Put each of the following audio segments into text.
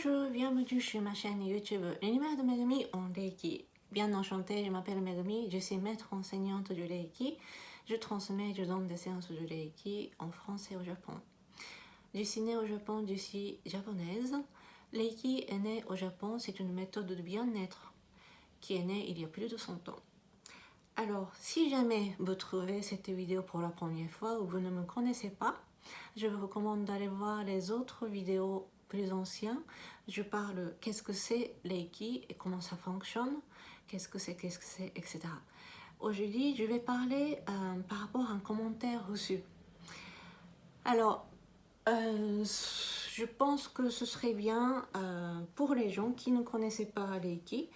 Bonjour, bienvenue sur ma chaîne YouTube L'univers de Megumi en Reiki. Bien enchantée, je m'appelle Megumi, je suis maître enseignante du Reiki. Je transmets, je donne des séances de Reiki en France et au Japon. Je suis née au Japon, je suis japonaise. Reiki est né au Japon, c'est une méthode de bien-être qui est née il y a plus de 100 ans. Alors, si jamais vous trouvez cette vidéo pour la première fois ou vous ne me connaissez pas, je vous recommande d'aller voir les autres vidéos plus anciennes. Je parle qu'est-ce que c'est Reiki et comment ça fonctionne, qu'est-ce que c'est, etc. Aujourd'hui, je vais parler par rapport à un commentaire reçu. Alors, je pense que ce serait bien pour les gens qui ne connaissaient pas Reiki,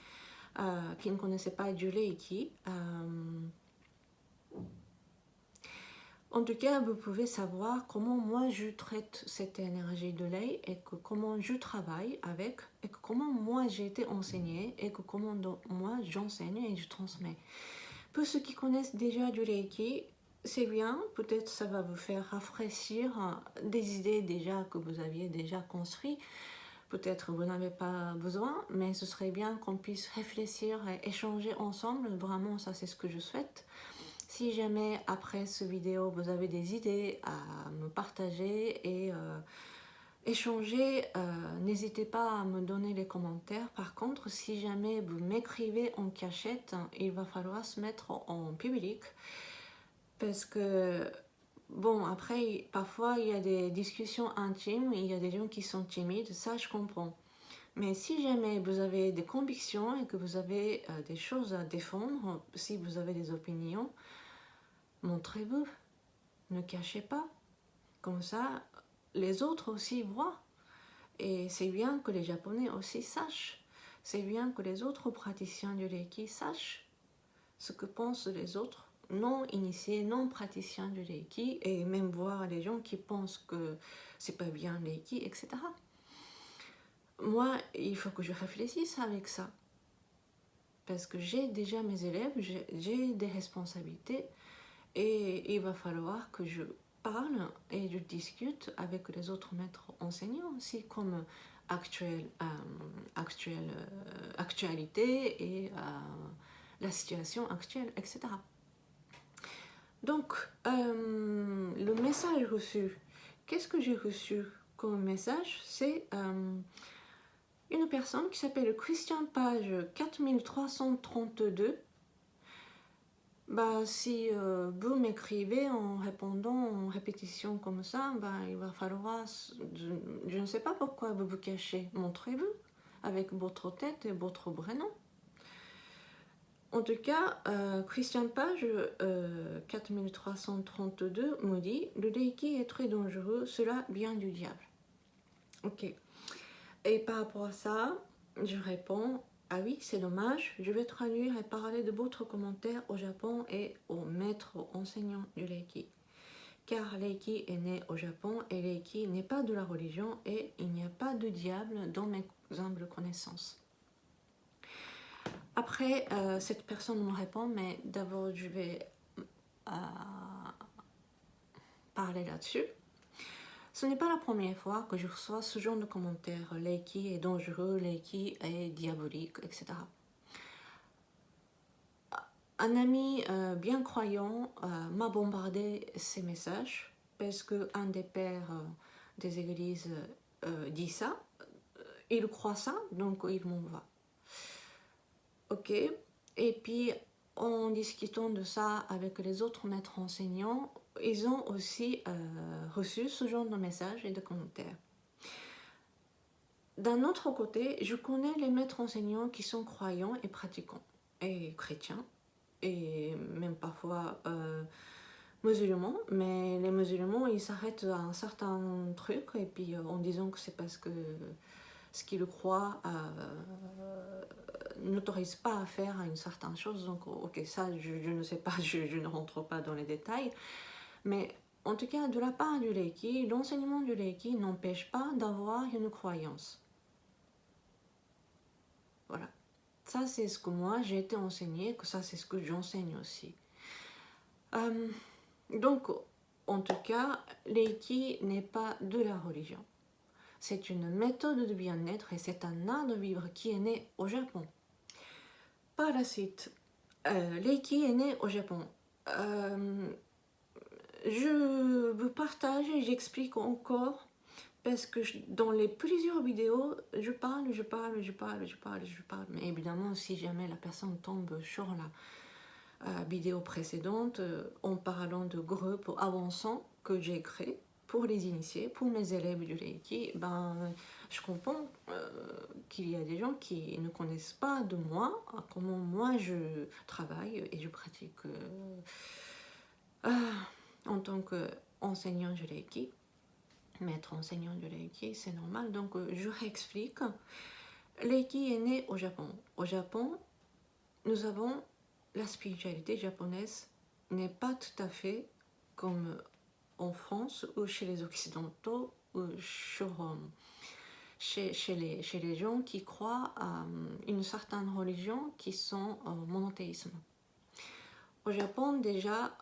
qui ne connaissaient pas du Reiki. En tout cas, vous pouvez savoir comment moi je traite cette énergie de lait et que comment je travaille avec et que comment moi j'ai été enseignée et que comment moi j'enseigne et je transmets. Pour ceux qui connaissent déjà du Reiki, c'est bien, peut-être ça va vous faire rafraîchir des idées déjà que vous aviez déjà construites. Peut-être vous n'avez pas besoin, mais ce serait bien qu'on puisse réfléchir et échanger ensemble. Vraiment, ça c'est ce que je souhaite. Si jamais après ce vidéo vous avez des idées à me partager et échanger, n'hésitez pas à me donner les commentaires. Par contre, si jamais vous m'écrivez en cachette, il va falloir se mettre en public parce que bon, après parfois il y a des discussions intimes, il y a des gens qui sont timides, ça je comprends. Mais si jamais vous avez des convictions et que vous avez des choses à défendre, si vous avez des opinions, montrez-vous, ne cachez pas. Comme ça, les autres aussi voient. Et c'est bien que les Japonais aussi sachent. C'est bien que les autres praticiens du Reiki sachent ce que pensent les autres non initiés, non praticiens du Reiki, et même voir les gens qui pensent que c'est pas bien le Reiki, etc. Moi, il faut que je réfléchisse avec ça. Parce que j'ai déjà mes élèves, j'ai des responsabilités, et il va falloir que je parle et je discute avec les autres maîtres enseignants aussi, comme actualité et la situation actuelle, etc. Donc, le message reçu, qu'est-ce que j'ai reçu comme message? C'est une personne qui s'appelle Christian Page 4332. Bah, si vous m'écrivez en répondant en répétition comme ça, bah, il va falloir... Je ne sais pas pourquoi vous vous cachez. Montrez-vous avec votre tête et votre prénom. En tout cas, Christian Page 4332 me dit « Le Reiki est très dangereux, cela vient du diable. » Ok. Et par rapport à ça, je réponds « Ah oui, c'est dommage, je vais traduire et parler de votre commentaire au Japon et aux maîtres enseignants du Reiki. Car Reiki est né au Japon et Reiki n'est pas de la religion et il n'y a pas de diable dans mes humbles connaissances. » Après, cette personne me répond, mais d'abord je vais parler là-dessus. Ce n'est pas la première fois que je reçois ce genre de commentaires. Reiki est dangereux, Reiki est diabolique, etc. Un ami bien croyant m'a bombardé ces messages parce qu'un des pères des églises dit ça. Il croit ça, donc il m'envoie. Ok. Et puis, en discutant de ça avec les autres maîtres enseignants, ils ont aussi reçu ce genre de messages et de commentaires. D'un autre côté, je connais les maîtres enseignants qui sont croyants et pratiquants, et chrétiens, et même parfois musulmans, mais les musulmans, ils s'arrêtent à un certain truc, et puis en disant que c'est parce que ce qu'ils croient n'autorise pas à faire une certaine chose. Donc, ok, ça, je ne sais pas, je ne rentre pas dans les détails, mais en tout cas, de la part du Reiki, l'enseignement du Reiki n'empêche pas d'avoir une croyance. Voilà. Ça, c'est ce que moi, j'ai été enseignée, que ça, c'est ce que j'enseigne aussi. Donc, en tout cas, Reiki n'est pas de la religion. C'est une méthode de bien-être et c'est un art de vivre qui est né au Japon. Par la suite, Reiki est né au Japon. Je vous partage et j'explique encore parce que dans les plusieurs vidéos, je parle. Mais évidemment, si jamais la personne tombe sur la vidéo précédente en parlant de groupes avançants que j'ai créé pour les initiés, pour mes élèves du Reiki, je comprends qu'il y a des gens qui ne connaissent pas de moi, comment moi je travaille et je pratique en tant qu'enseignant de Reiki, maître enseignant de Reiki, c'est normal. Donc je réexplique. Reiki est né au Japon. Au Japon, nous avons la spiritualité japonaise n'est pas tout à fait comme en France ou chez les Occidentaux ou chez les gens qui croient à une certaine religion qui sont monothéisme. Au Japon, déjà,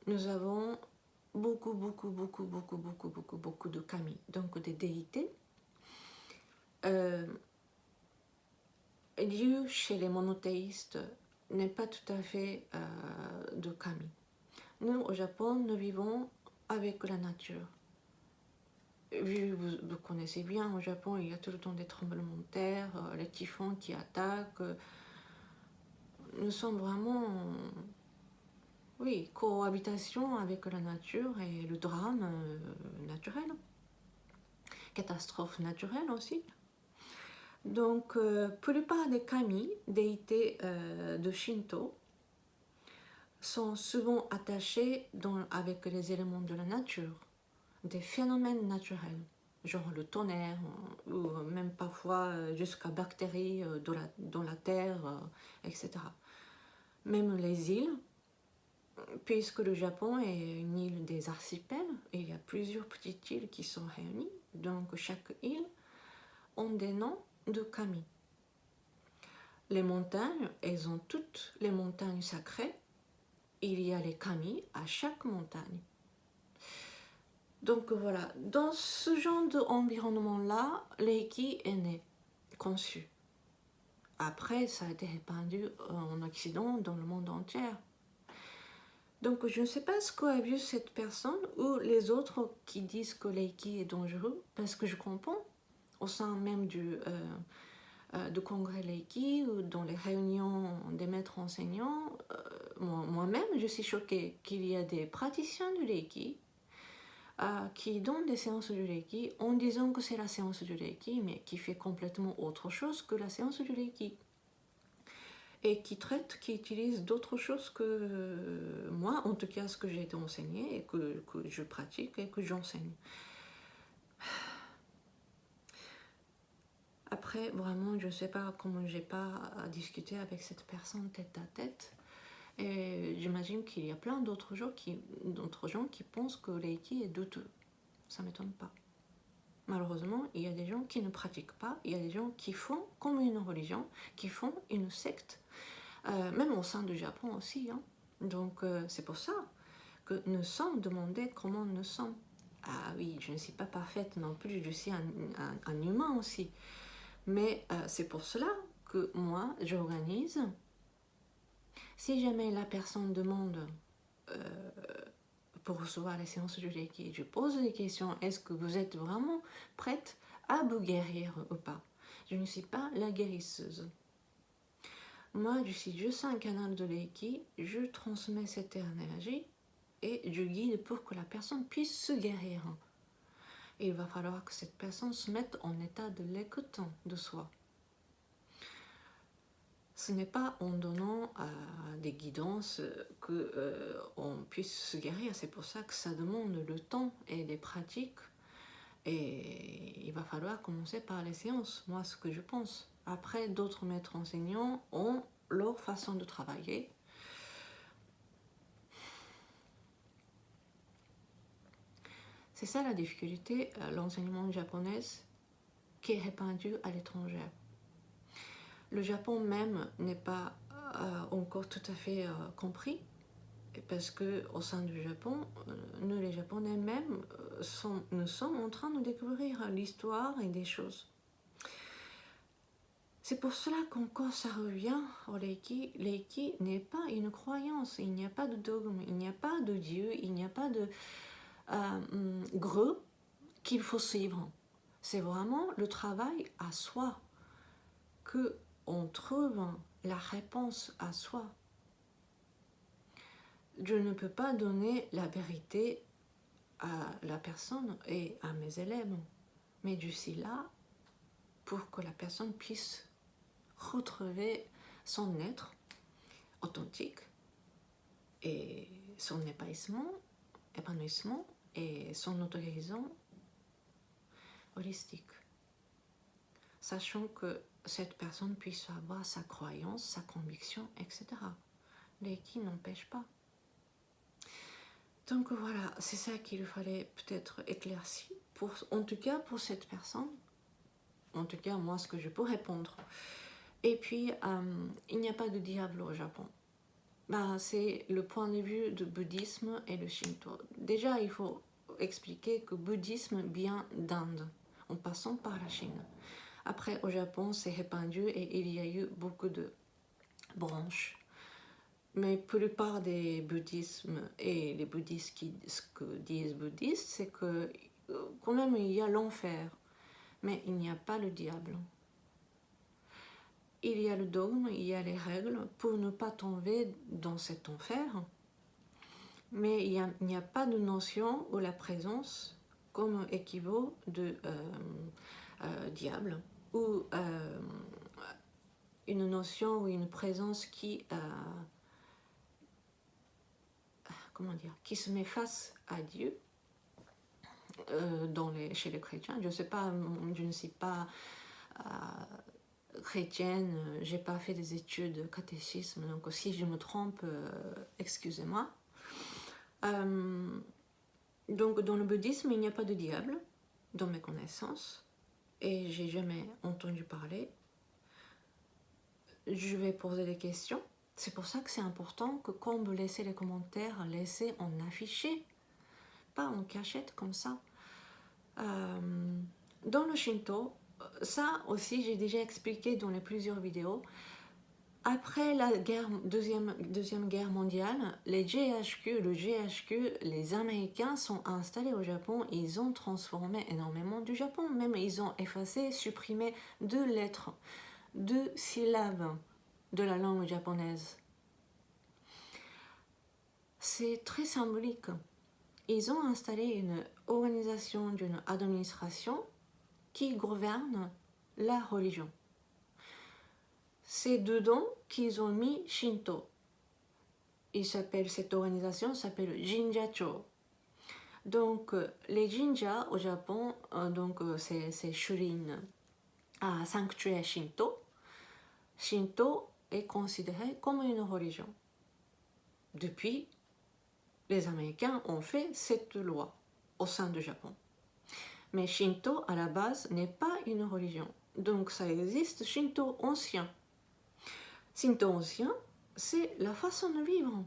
nous avons beaucoup de kami, donc des déités. Dieu chez les monothéistes n'est pas tout à fait de kami. Nous, au Japon, nous vivons avec la nature. Vous connaissez bien, au Japon, il y a tout le temps des tremblements de terre, les typhons qui attaquent. Nous sommes vraiment, cohabitation avec la nature et le drame naturel. Catastrophe naturelle aussi. Donc, plupart des kami, déités de Shinto, sont souvent attachés avec les éléments de la nature, des phénomènes naturels, genre le tonnerre, ou même parfois jusqu'à bactéries dans la terre, etc. Même les îles, puisque le Japon est une île des archipels, et il y a plusieurs petites îles qui sont réunies, donc chaque île ont des noms de kami. Les montagnes, elles ont toutes les montagnes sacrées. Il y a les kami à chaque montagne. Donc voilà, dans ce genre d'environnement-là, Reiki est né, conçu. Après, ça a été répandu en Occident, dans le monde entier. Donc je ne sais pas ce qu'a vu cette personne ou les autres qui disent que Reiki est dangereux, parce que je comprends, au sein même du congrès Reiki ou dans les réunions des maîtres enseignants, moi-même je suis choquée qu'il y a des praticiens du Reiki qui donnent des séances du Reiki en disant que c'est la séance du Reiki, mais qui fait complètement autre chose que la séance du Reiki. Et qui utilisent d'autres choses que moi, en tout cas ce que j'ai été enseignée et que je pratique et que j'enseigne. Après, vraiment, je ne sais pas comment j'ai pas à discuter avec cette personne tête à tête. Et j'imagine qu'il y a plein d'autres gens qui pensent que Reiki est douteux. Ça ne m'étonne pas. Malheureusement, il y a des gens qui ne pratiquent pas, il y a des gens qui font comme une religion, qui font une secte, même au sein du Japon aussi. Donc c'est pour ça que nous sommes demandés comment nous sommes. Ah oui, je ne suis pas parfaite non plus, je suis un humain aussi. Mais c'est pour cela que moi, j'organise. Si jamais la personne demande pour recevoir les séances du Reiki, je pose des questions. Est-ce que vous êtes vraiment prête à vous guérir ou pas? Je ne suis pas la guérisseuse. Moi, je suis juste un canal de Reiki. Je transmets cette énergie et je guide pour que la personne puisse se guérir. Et il va falloir que cette personne se mette en état de l'écoute de soi. Ce n'est pas en donnant des guidances qu'on puisse se guérir. C'est pour ça que ça demande le temps et des pratiques. Et il va falloir commencer par les séances, moi ce que je pense. Après, d'autres maîtres enseignants ont leur façon de travailler. C'est ça la difficulté, l'enseignement japonais qui est répandu à l'étranger. Le Japon même n'est pas encore tout à fait compris. Et parce que au sein du Japon, nous les Japonais même, nous sommes en train de découvrir l'histoire et des choses. C'est pour cela qu'encore ça revient au Reiki. Reiki n'est pas une croyance, il n'y a pas de dogme, il n'y a pas de Dieu, il n'y a pas de greux qu'il faut suivre. C'est vraiment le travail à soi, que on trouve la réponse à soi. Je ne peux pas donner la vérité à la personne et à mes élèves, mais je suis là pour que la personne puisse retrouver son être authentique et son épanouissement et son autorisation holistique. Sachant que cette personne puisse avoir sa croyance, sa conviction, etc. Reiki n'empêche pas. Donc voilà, c'est ça qu'il fallait peut-être éclaircir, en tout cas pour cette personne. En tout cas, moi, ce que je peux répondre. Et puis, il n'y a pas de diable au Japon. C'est le point de vue du bouddhisme et le shinto. Déjà, il faut expliquer que le bouddhisme vient d'Inde, en passant par la Chine. Après, au Japon, c'est répandu et il y a eu beaucoup de branches. Mais la plupart des bouddhismes et les bouddhistes ce que disent bouddhistes, c'est que quand même il y a l'enfer, mais il n'y a pas le diable. Il y a le dogme, il y a les règles pour ne pas tomber dans cet enfer, mais il n'y a pas de notion ou la présence comme équivaut de diable ou une notion ou une présence qui qui se met face à Dieu chez les chrétiens. Je sais pas, je ne suis pas chrétienne, j'ai pas fait des études de catéchisme, donc si je me trompe, excusez-moi. Donc dans le bouddhisme, il n'y a pas de diable, dans mes connaissances, et j'ai jamais entendu parler. Je vais poser des questions. C'est pour ça que c'est important que quand vous laissez les commentaires, laissez en affiché, pas en cachette comme ça. Dans le Shinto, ça aussi j'ai déjà expliqué dans les plusieurs vidéos. Après la deuxième guerre mondiale, le GHQ, les Américains sont installés au Japon. Ils ont transformé énormément du Japon. Même ils ont effacé, supprimé 2 lettres, 2 syllabes de la langue japonaise. C'est très symbolique. Ils ont installé une organisation d'une administration qui gouverne la religion. C'est dedans qu'ils ont mis Shinto. Cette organisation s'appelle Jinjacho. Donc les jinja au Japon, c'est shurin, sanctuaire Shinto. Shinto est considéré comme une religion. Depuis, les Américains ont fait cette loi au sein du Japon. Mais Shinto, à la base, n'est pas une religion. Donc ça existe Shinto ancien. Shinto ancien, c'est la façon de vivre.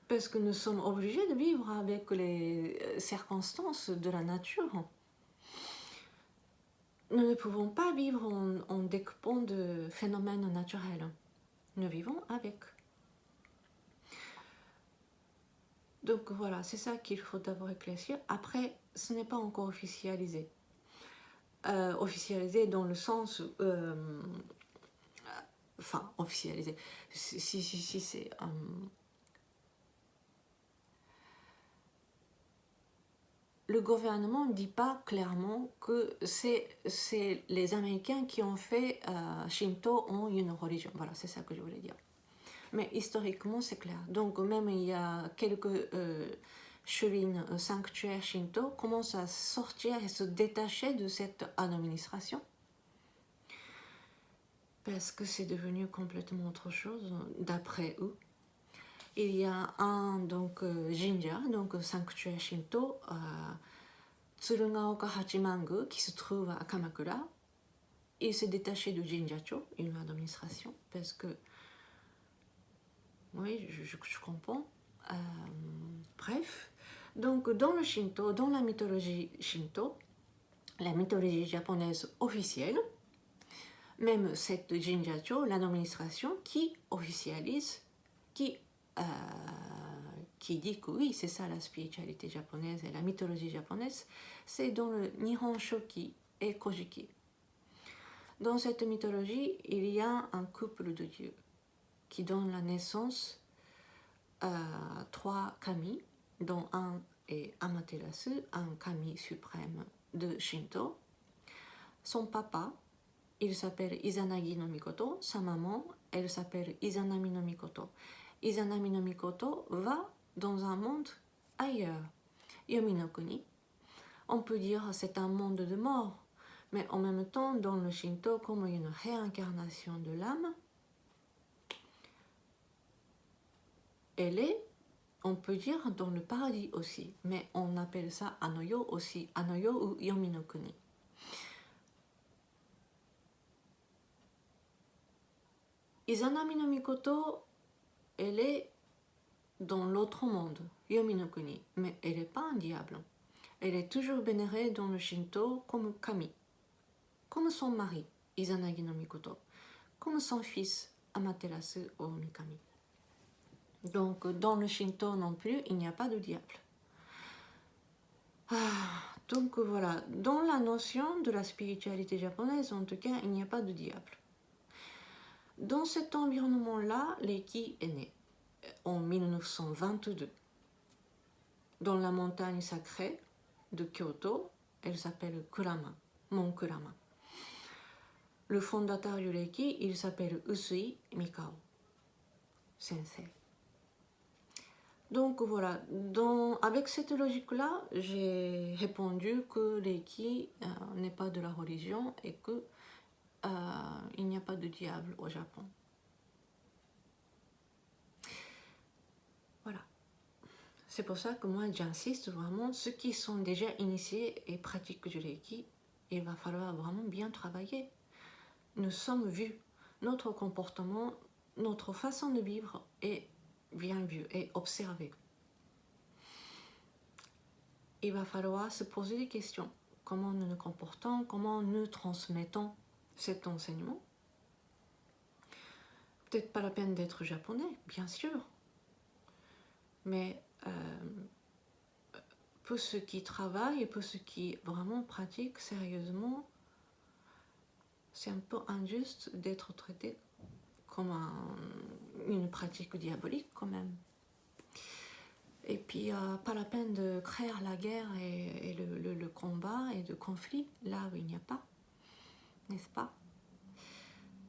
Parce que nous sommes obligés de vivre avec les circonstances de la nature. Nous ne pouvons pas vivre en découpant de phénomènes naturels. Nous vivons avec. Donc voilà, c'est ça qu'il faut d'abord éclaircir. Après, ce n'est pas encore officialisé. Officialisé dans le sens... officialisé. Si, c'est... le gouvernement ne dit pas clairement que c'est les Américains qui ont fait Shinto en une religion. Voilà, c'est ça que je voulais dire. Mais historiquement, c'est clair. Donc même il y a quelques shurin, sanctuaires Shinto, commencent à sortir et se détacher de cette administration. Parce que c'est devenu complètement autre chose, d'après eux. Il y a un jinja, donc sanctuaire Shinto, Tsurugaoka Hachimangu, qui se trouve à Kamakura. Il s'est détaché de Jinjacho, une administration, parce que, oui, je comprends. Bref, donc dans le Shinto, dans la mythologie Shinto, la mythologie japonaise officielle, même cette Jinjacho, l'administration, qui officialise, qui, euh, qui dit que oui, c'est ça la spiritualité japonaise et la mythologie japonaise, c'est dans le Nihon Shoki et Kojiki. Dans cette mythologie, il y a un couple de dieux qui donne la naissance à 3 kami, dont un est Amaterasu, un kami suprême de Shinto. Son papa, il s'appelle Izanagi no Mikoto. Sa maman, elle s'appelle Izanami no Mikoto. Izanami no Mikoto va dans un monde ailleurs, Yomi no Kuni. On peut dire que c'est un monde de mort, mais en même temps, dans le Shinto, comme une réincarnation de l'âme, elle est, on peut dire, dans le paradis aussi, mais on appelle ça Anoyo aussi, Anoyo ou Yomi no Kuni. Izanami no Mikoto, elle est dans l'autre monde, Yomi no Kuni, mais elle n'est pas un diable. Elle est toujours vénérée dans le Shinto comme kami, comme son mari, Izanagi no Mikoto, comme son fils, Amaterasu o Mikami. Donc dans le Shinto non plus, il n'y a pas de diable. Donc voilà, dans la notion de la spiritualité japonaise, en tout cas, il n'y a pas de diable. Dans cet environnement-là, Reiki est né en 1922. Dans la montagne sacrée de Kyoto, elle s'appelle Kurama, Mont Kurama. Le fondateur du Reiki, il s'appelle Usui Mikao Sensei. Donc voilà, avec cette logique-là, j'ai répondu que Reiki n'est pas de la religion et que il n'y a pas de diable au Japon. Voilà. C'est pour ça que moi j'insiste vraiment, ceux qui sont déjà initiés et pratiquent du Reiki, il va falloir vraiment bien travailler. Nous sommes vus, notre comportement, notre façon de vivre est bien vue et observée. Il va falloir se poser des questions. Comment nous nous comportons, comment nous transmettons cet enseignement. Peut-être pas la peine d'être japonais, bien sûr, mais pour ceux qui travaillent et pour ceux qui vraiment pratiquent sérieusement, c'est un peu injuste d'être traité comme une pratique diabolique quand même. Et puis, pas la peine de créer la guerre et le combat et le conflit là où il n'y a pas, n'est-ce pas?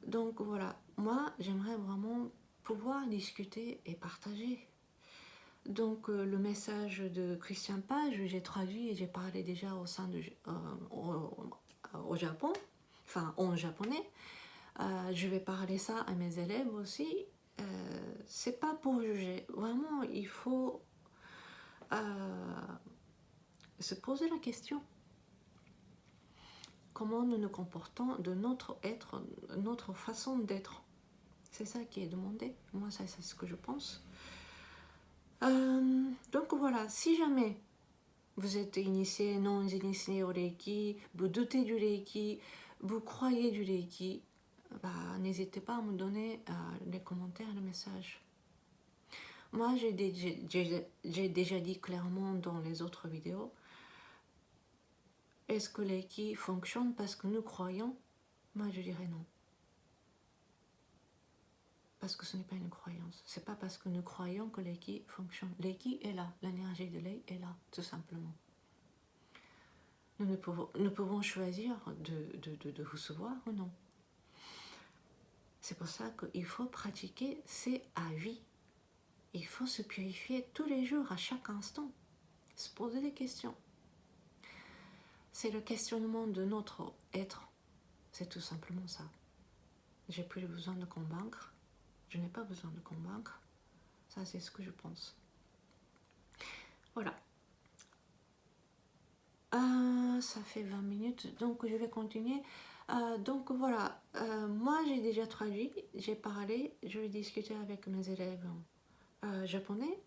Donc voilà, moi j'aimerais vraiment pouvoir discuter et partager. Donc le message de Christian Page, j'ai traduit et j'ai parlé déjà au sein de, au Japon, enfin en japonais. Je vais parler ça à mes élèves aussi. C'est pas pour juger, vraiment il faut se poser la question. Comment nous nous comportons de notre être, notre façon d'être. C'est ça qui est demandé. Moi, ça, c'est ce que je pense. Donc voilà, si jamais vous êtes initié, non initié au Reiki, vous doutez du Reiki, vous croyez du Reiki, n'hésitez pas à me donner les commentaires, les messages. Moi, j'ai déjà dit clairement dans les autres vidéos, est-ce que Reiki fonctionne parce que nous croyons? Moi, je dirais non. Parce que ce n'est pas une croyance. C'est pas parce que nous croyons que Reiki fonctionne. Reiki est là, l'énergie de Reiki est là, tout simplement. Nous pouvons choisir de recevoir ou non. C'est pour ça qu'il faut pratiquer, c'est à vie. Il faut se purifier tous les jours, à chaque instant. Se poser des questions. C'est le questionnement de notre être. C'est tout simplement ça. J'ai plus besoin de convaincre. Je n'ai pas besoin de convaincre. Ça, c'est ce que je pense. Voilà. Ça fait 20 minutes, donc je vais continuer. Donc voilà, moi j'ai déjà traduit, j'ai parlé, je vais discuter avec mes élèves japonais.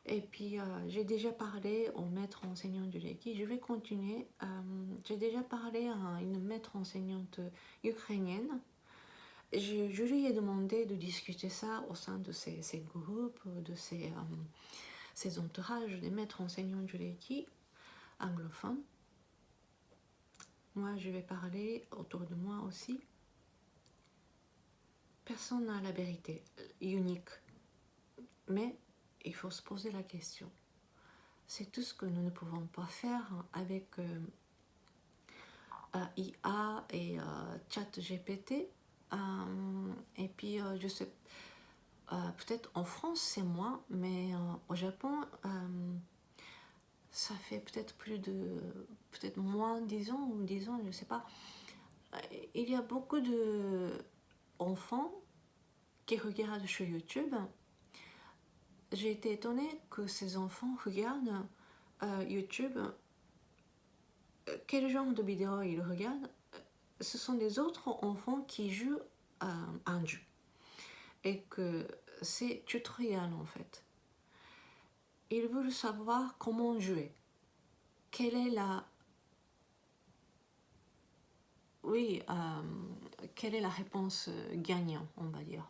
Et puis, j'ai déjà parlé au maître enseignant du Reiki. Je vais continuer. J'ai déjà parlé à une maître enseignante ukrainienne. Je lui ai demandé de discuter ça au sein de ces groupes, de ces entourages des maîtres enseignants du Reiki anglophones. Moi, je vais parler autour de moi aussi. Personne n'a la vérité unique. Mais il faut se poser la question. C'est tout ce que nous ne pouvons pas faire avec IA et ChatGPT. Et puis, je sais, peut-être en France c'est moins, mais au Japon, ça fait peut-être peut-être moins 10 ans ou 10 ans, je ne sais pas. Il y a beaucoup d'enfants qui regardent sur YouTube. J'ai été étonnée que ces enfants regardent YouTube. Quel genre de vidéo ils regardent? Ce sont des autres enfants qui jouent un jeu. Et que c'est tutoriel en fait. Ils veulent savoir comment jouer. Quelle est quelle est la réponse gagnante, on va dire.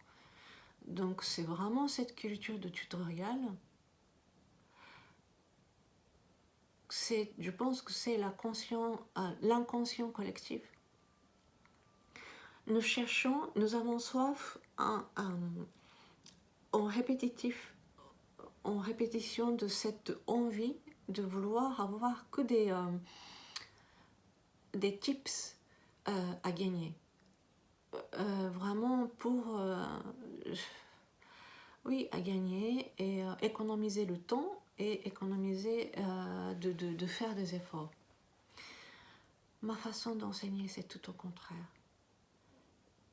Donc c'est vraiment cette culture de tutoriel. Je pense que c'est l'inconscient collectif. Nous avons soif en répétition de cette envie de vouloir avoir que des tips à gagner. Vraiment pour à gagner et économiser le temps et économiser de faire des efforts. Ma façon d'enseigner, c'est tout au contraire.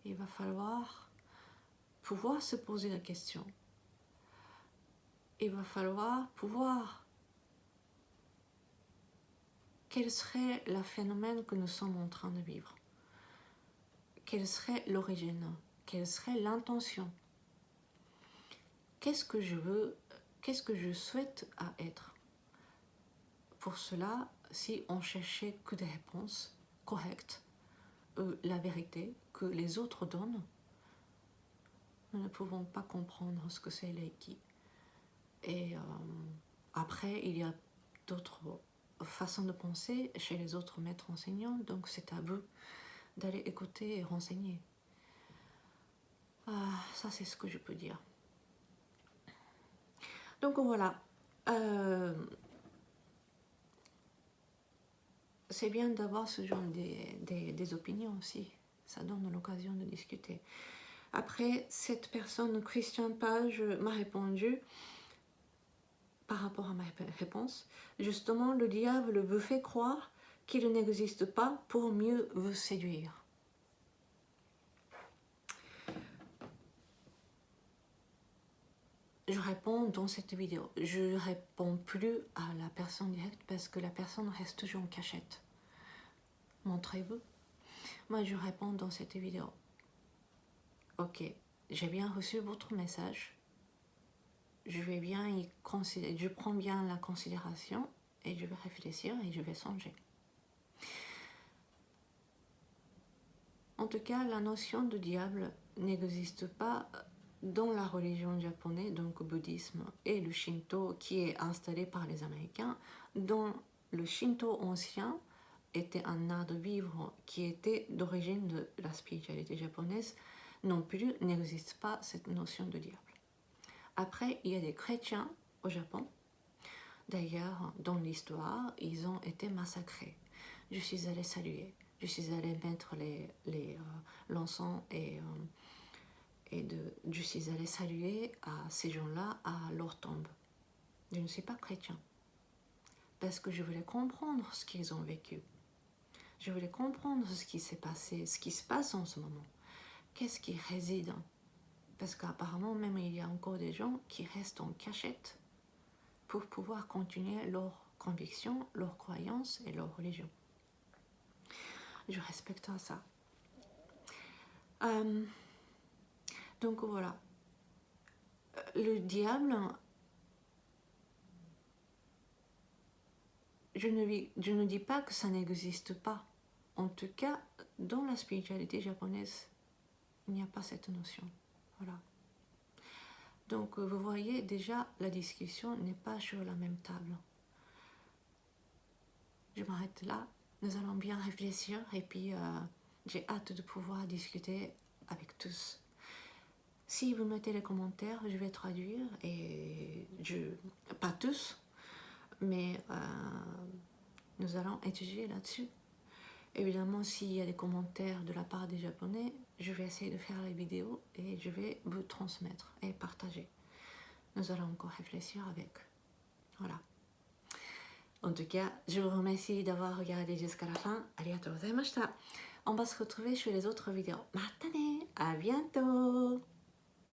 Il va falloir pouvoir se poser la question. Il va falloir pouvoir... Quel serait le phénomène que nous sommes en train de vivre? Quelle serait l'origine? Quelle serait l'intention? Qu'est-ce que je veux? Qu'est-ce que je souhaite à être? Pour cela, si on cherchait que des réponses correctes, la vérité que les autres donnent, nous ne pouvons pas comprendre ce que c'est l'Eiki. Et après, il y a d'autres façons de penser chez les autres maîtres enseignants, donc c'est à vous d'aller écouter et renseigner. Ça, c'est ce que je peux dire. Donc voilà. C'est bien d'avoir ce genre des opinions aussi. Ça donne l'occasion de discuter. Après, cette personne, Christian Page, m'a répondu par rapport à ma réponse. Justement, le diable vous fait croire qu'il n'existe pas pour mieux vous séduire. Je réponds dans cette vidéo. Je ne réponds plus à la personne directe parce que la personne reste toujours en cachette. Montrez-vous. Moi, je réponds dans cette vidéo. Ok, j'ai bien reçu votre message. Je prends bien la considération et je vais réfléchir et je vais songer. En tout cas, la notion de diable n'existe pas dans la religion japonaise, donc le bouddhisme et le shinto qui est installé par les Américains. Dans le shinto ancien était un art de vivre qui était d'origine de la spiritualité japonaise. Non plus n'existe pas cette notion de diable. Après, il y a des chrétiens au Japon. D'ailleurs, dans l'histoire, ils ont été massacrés. Je suis allée saluer. Je suis allée mettre l'encens et je suis allée saluer à ces gens-là à leur tombe. Je ne suis pas chrétien. Parce que je voulais comprendre ce qu'ils ont vécu. Je voulais comprendre ce qui s'est passé, ce qui se passe en ce moment. Qu'est-ce qui réside? Parce qu'apparemment, même il y a encore des gens qui restent en cachette pour pouvoir continuer leurs convictions, leurs croyances et leur religion. Je respecte ça. Donc voilà. Le diable, je ne dis pas que ça n'existe pas. En tout cas, dans la spiritualité japonaise, il n'y a pas cette notion. Voilà. Donc, vous voyez, déjà, la discussion n'est pas sur la même table. Je m'arrête là. Nous allons bien réfléchir et puis j'ai hâte de pouvoir discuter avec tous. Si vous mettez les commentaires, je vais traduire et pas tous, mais nous allons étudier là-dessus. Évidemment, s'il y a des commentaires de la part des Japonais, je vais essayer de faire les vidéos et je vais vous transmettre et partager. Nous allons encore réfléchir avec. Voilà. En tout cas, je vous remercie d'avoir regardé jusqu'à la fin. Arigatou gozaimashita. On va se retrouver sur les autres vidéos. Matane, à bientôt.